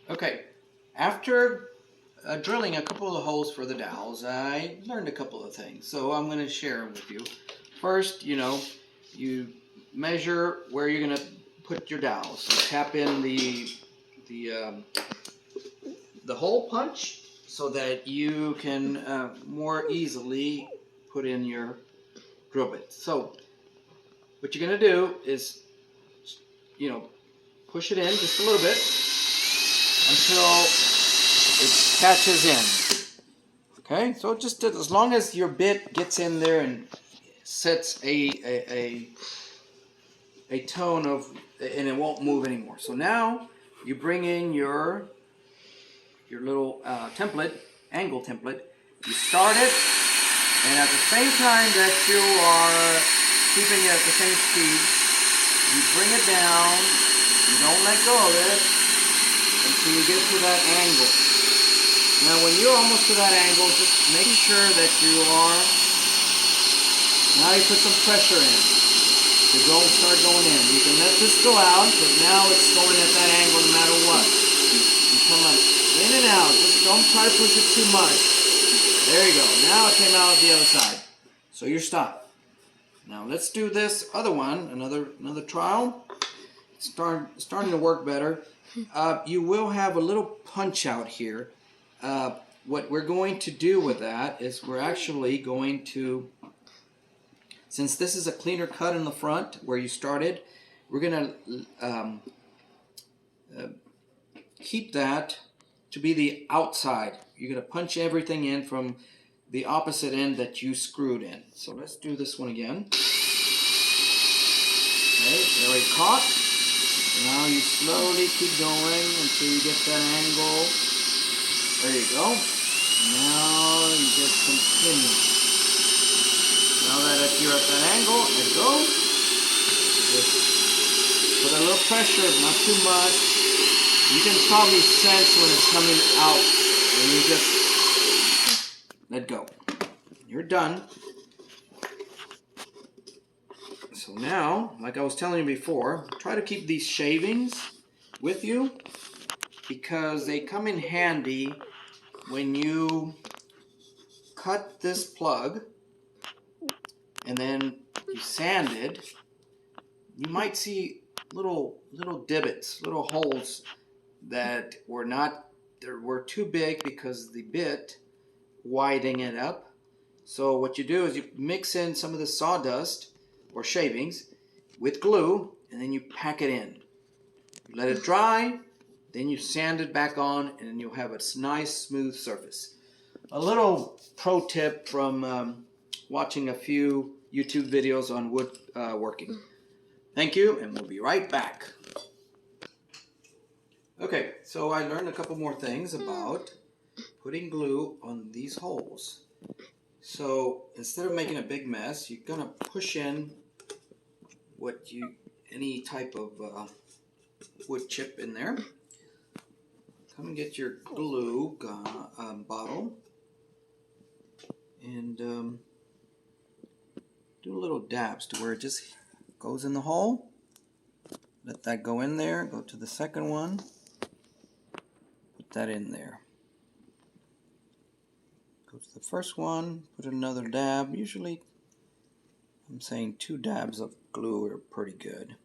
Okay, after drilling a couple of holes for the dowels, I learned a couple of things, so I'm going to share them with you. First, you measure where you're going to put your dowels. So tap in the hole punch so that you can more easily put in your drill bit. So what you're going to do is, push it in just a little bit until it catches in. Okay, so just as long as your bit gets in there and sets a tone of, and it won't move anymore. So now you bring in your little template, angle template. You start it, and at the same time that you are keeping it at the same speed, you bring it down. You don't let go of it until you get to that angle. Now when you're almost to that angle, just make sure that you are, now you put some pressure in to start going in. You can let this go out, because now it's going at that angle no matter what. You come in and out, just don't try to push it too much. There you go, now it came out the other side. So you're stopped. Now let's do this other one, another trial. Starting to work better. You will have a little punch out here. What we're going to do with that is we're actually going to, since this is a cleaner cut in the front where you started, we're going to keep that to be the outside. You're going to punch everything in from the opposite end that you screwed in. So let's do this one again. Okay, there we caught. Now you slowly keep going until you get that angle. There you go. Now you just continue. Now that you're at that angle, let go. Just put a little pressure, not too much. You can probably sense when it's coming out, and you just let go. You're done. So now, like I was telling you before, try to keep these shavings with you, because they come in handy when you cut this plug and then you sand it. You might see little divots, little holes that were too big because the bit widening it up. So what you do is you mix in some of the sawdust or shavings with glue, and then you pack it in. You let it dry, then you sand it back on, and then you'll have a nice smooth surface. A little pro tip from watching a few YouTube videos on woodworking. Thank you, and we'll be right back. Okay, so I learned a couple more things about putting glue on these holes. So instead of making a big mess, you're gonna push in any type of wood chip in there. Come and get your glue bottle and do little dabs to where it just goes in the hole. Let that go in there. Go to the second one. Put that in there. Go to the first one. Put another dab. Usually, I'm saying 2 dabs of glue are pretty good.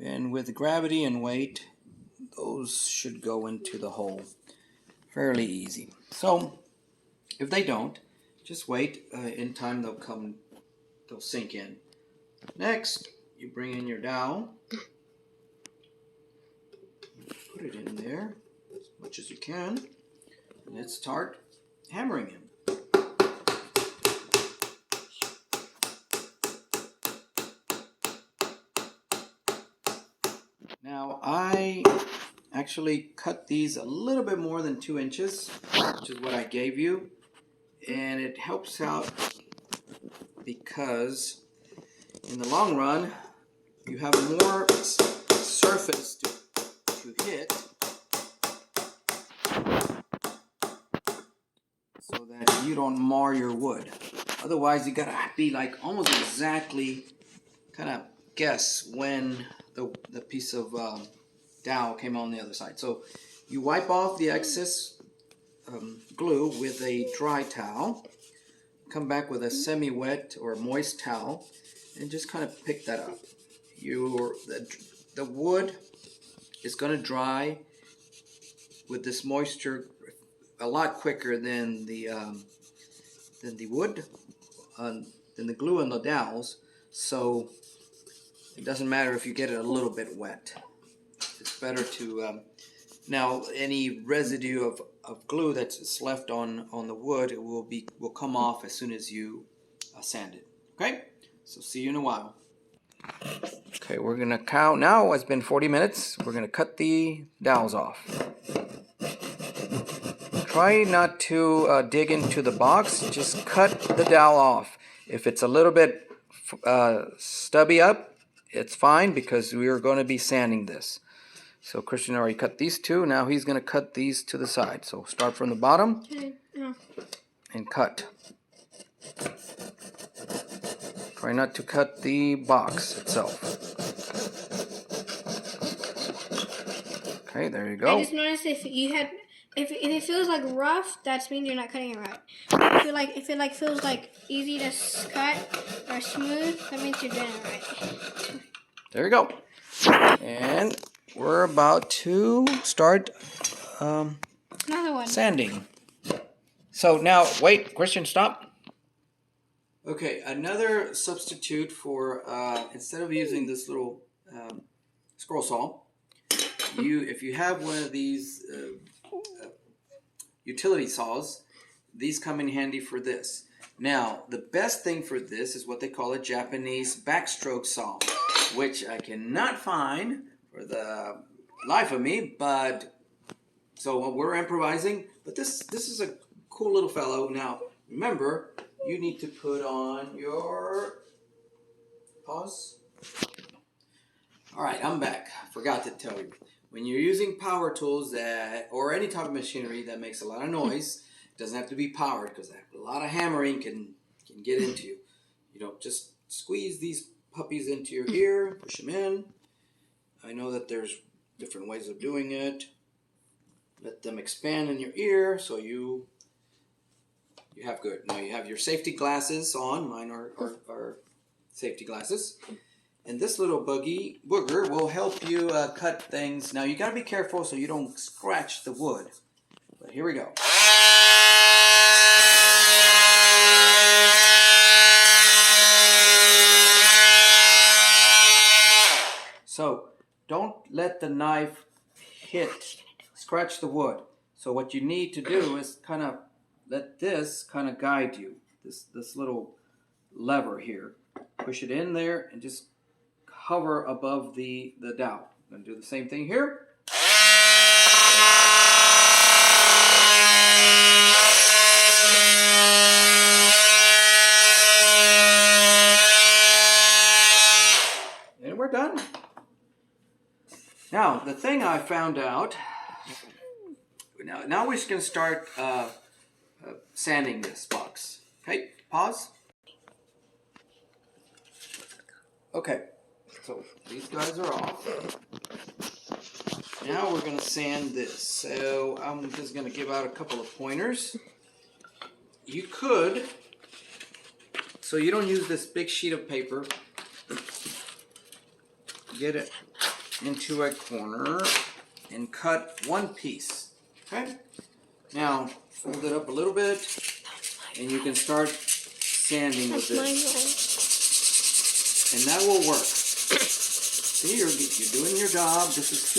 And with gravity and weight, those should go into the hole fairly easy. So if they don't, just wait. In time they'll sink in. Next, you bring in your dowel. Put it in there as much as you can. And let's start hammering him. Now I actually cut these a little bit more than 2 inches, which is what I gave you, and it helps out because in the long run you have more surface to hit, so that you don't mar your wood. Otherwise you gotta be like almost exactly kind of guess when the piece of dowel came on the other side. So you wipe off the excess glue with a dry towel. Come back with a semi-wet or moist towel and just kind of pick that up. The wood is going to dry with this moisture a lot quicker than the wood, than the glue on the dowels. So it doesn't matter if you get it a little bit wet. It's better to now any residue of glue that's left on the wood will come off as soon as you sand it. Okay, so see you in a while. Okay, we're gonna count now. It's been 40 minutes. We're gonna cut the dowels off. Try not to dig into the box. Just cut the dowel off. If it's a little bit stubby up, it's fine because we are going to be sanding this. So Christian already cut these two. Now he's going to cut these to the side. So start from the bottom and cut. Try not to cut the box itself. Okay, there you go. I just noticed if it feels like rough, that means you're not cutting it right. If it feels like easy to cut or smooth, that means you're doing it right. There you go. And we're about to start Another one. Sanding. So now, wait, Christian, stop. Okay, another substitute for instead of using this little scroll saw, if you have one of these utility saws, these come in handy for this. Now, the best thing for this is what they call a Japanese backstroke saw, which I cannot find for the life of me, but so we're improvising. But this is a cool little fellow. Now, remember, you need to put on your pause. All right, I'm back. Forgot to tell you. When you're using power tools or any type of machinery that makes a lot of noise, it doesn't have to be powered because a lot of hammering can get into you. You know, just squeeze these puppies into your ear, push them in. I know that there's different ways of doing it. Let them expand in your ear so you have good. Now you have your safety glasses on. Mine are safety glasses. And this little booger will help you cut things. Now you got to be careful so you don't scratch the wood. But here we go. So don't let the knife scratch the wood. So what you need to do is kind of let this kind of guide you. This little lever here. Push it in there and just hover above the dowel. I'm going to do the same thing here. And we're done. Now, the thing I found out, now we're just going to start sanding this box. Okay, pause. Okay, so these guys are off. Now we're going to sand this. So I'm just going to give out a couple of pointers. You could, so you don't use this big sheet of paper, get it into a corner and cut one piece. Okay? Now fold it up a little bit and you can start sanding with this. And that will work. See, you're doing your job. This is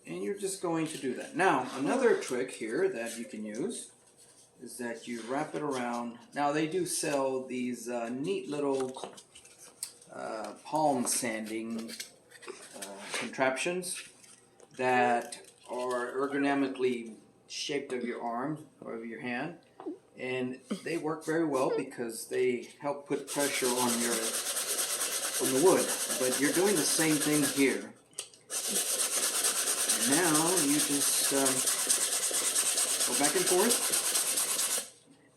220. And you're just going to do that. Now, another trick here that you can use is that you wrap it around. Now, they do sell these neat little palm sanding contraptions that are ergonomically shaped of your arm or of your hand. And they work very well because they help put pressure on the wood. But you're doing the same thing here. And now you just go back and forth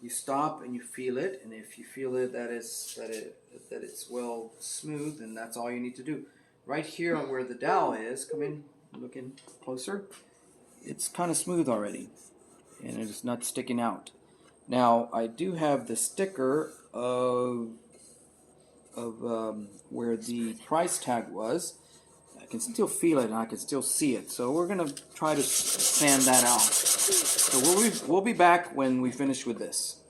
you stop and you feel it, and if you feel it that it's well smooth, then that's all you need to do. Right here on where the dowel is, come in, look in closer. It's kind of smooth already, and it's not sticking out. Now I do have the sticker of where the price tag was. I can still feel it and I can still see it. So we're gonna try to sand that out. So we'll be back when we finish with this.